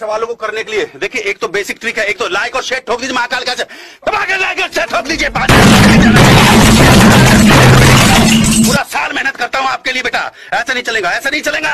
सवालों को करने के लिए देखिए, एक तो बेसिक ट्रिक है, एक तो लाइक और शेयर ठोक दीजिए महाकाल का, लाइक और शेयर ठोक दीजिए। पूरा साल मेहनत करता हूं आपके लिए बेटा, ऐसा नहीं चलेगा, ऐसा नहीं चलेगा।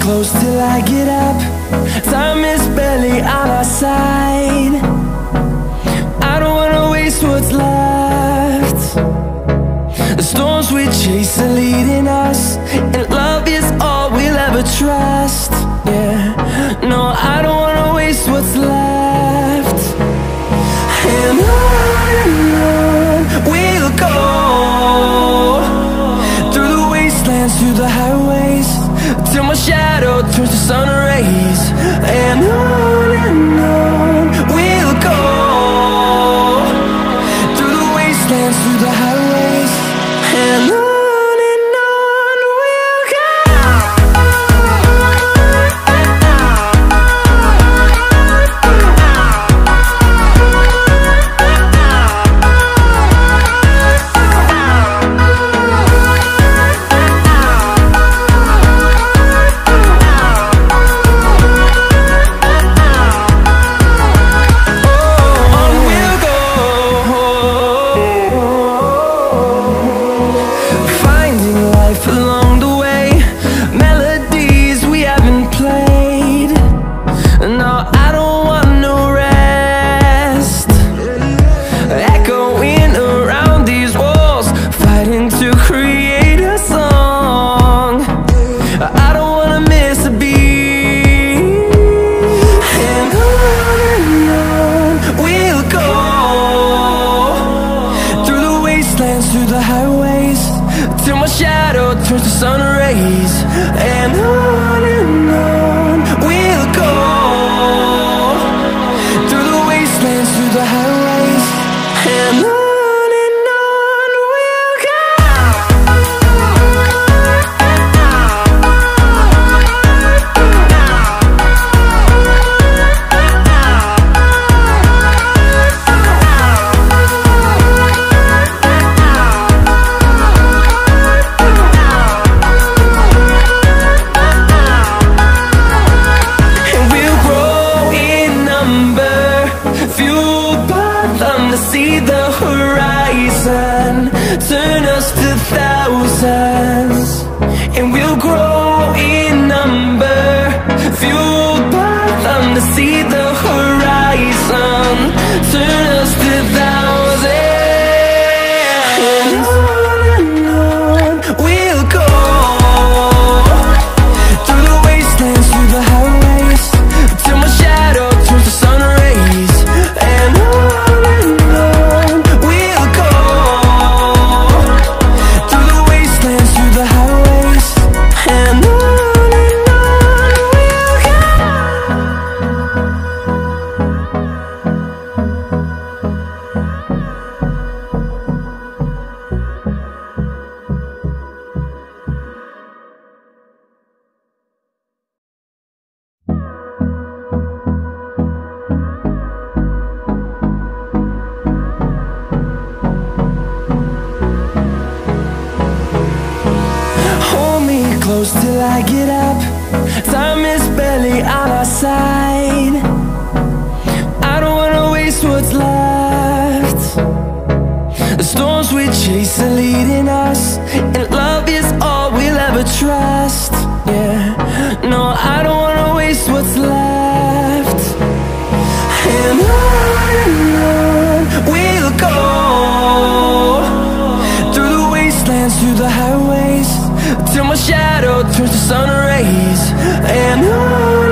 Close till I get up, time is barely on our side. I don't wanna waste what's left. The storms we chase are leading us, and love is all we'll ever trust. Yeah, no, I don't wanna waste what's left. And on we'll go, through the wastelands, through the highways, till my shadow turns to sun rays. And on we'll go, through the wastelands, through the highways. And on we'll go. Through the highways, till my shadow turns to sun rays. And on we'll go, through the wastelands, through the highways. And on we'll go. Turn us to thousands, and we'll grow in number, fueled by them to see the horizon. Turn us to thousands, and on we'll go, through the wastelands, through the highways, till my shadow turns to sun rays. And on we'll go, through the wastelands, through the highways. And on we'll go. Hold me close till I get up, time is barely on our side. I don't wanna waste what's left. The storms we chase are leading us, and love is all we'll ever trust. Yeah, no, I don't wanna waste what's left. And on we'll go, through the wastelands, through the highways, till my shadow turns to sun rays. And on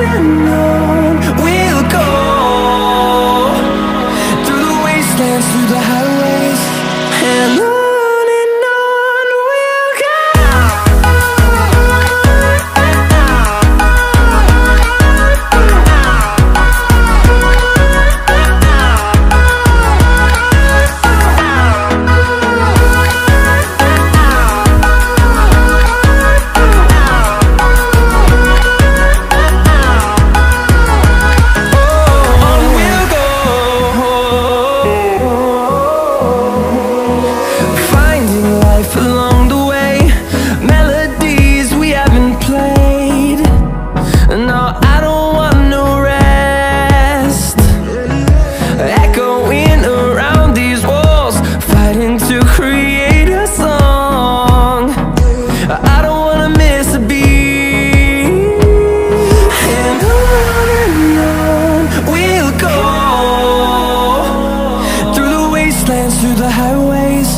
we'll go, through the wastelands, through the highways. And on we'll go. wastelands, through the highways,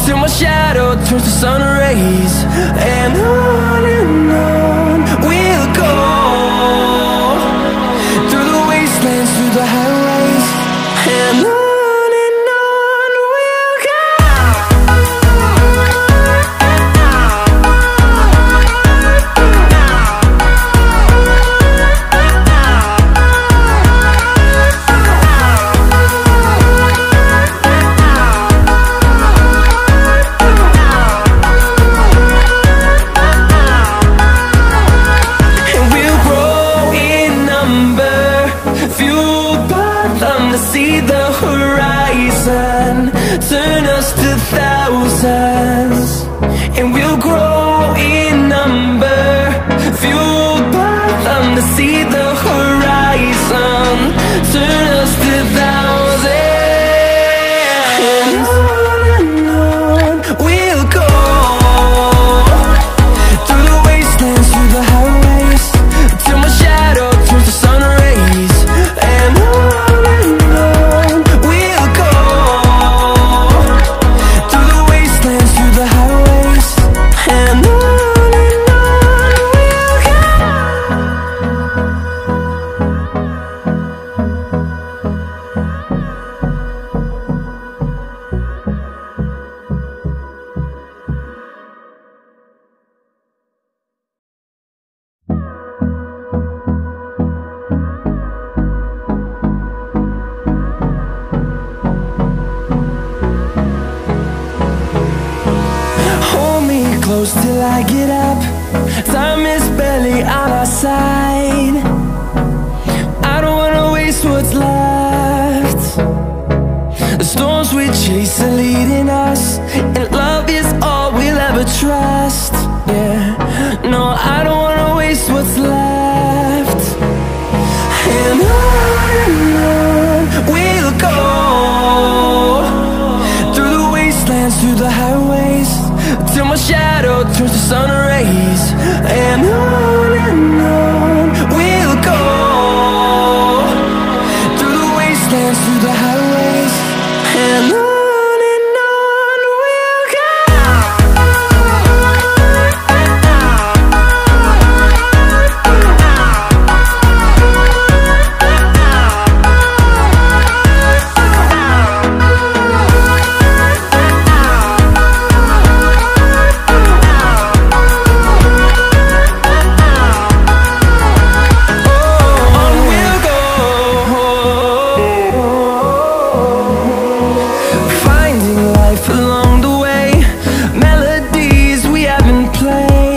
till my shadow turns to sun rays. And on we'll go, through the wastelands, through the highways, and on we'll go. See the horizon, turn us to thousands, and we'll grow in number, fueled by them to see the horizon, turn us to thousands, and on we'll go, through the wastelands, through the highways, till my shadow turns to sun rays. And close till I get up, time is barely on our side. I don't wanna waste what's left. The storms we chase are leading us, and love is all we'll ever trust. Yeah, no, I don't wanna waste what's left. And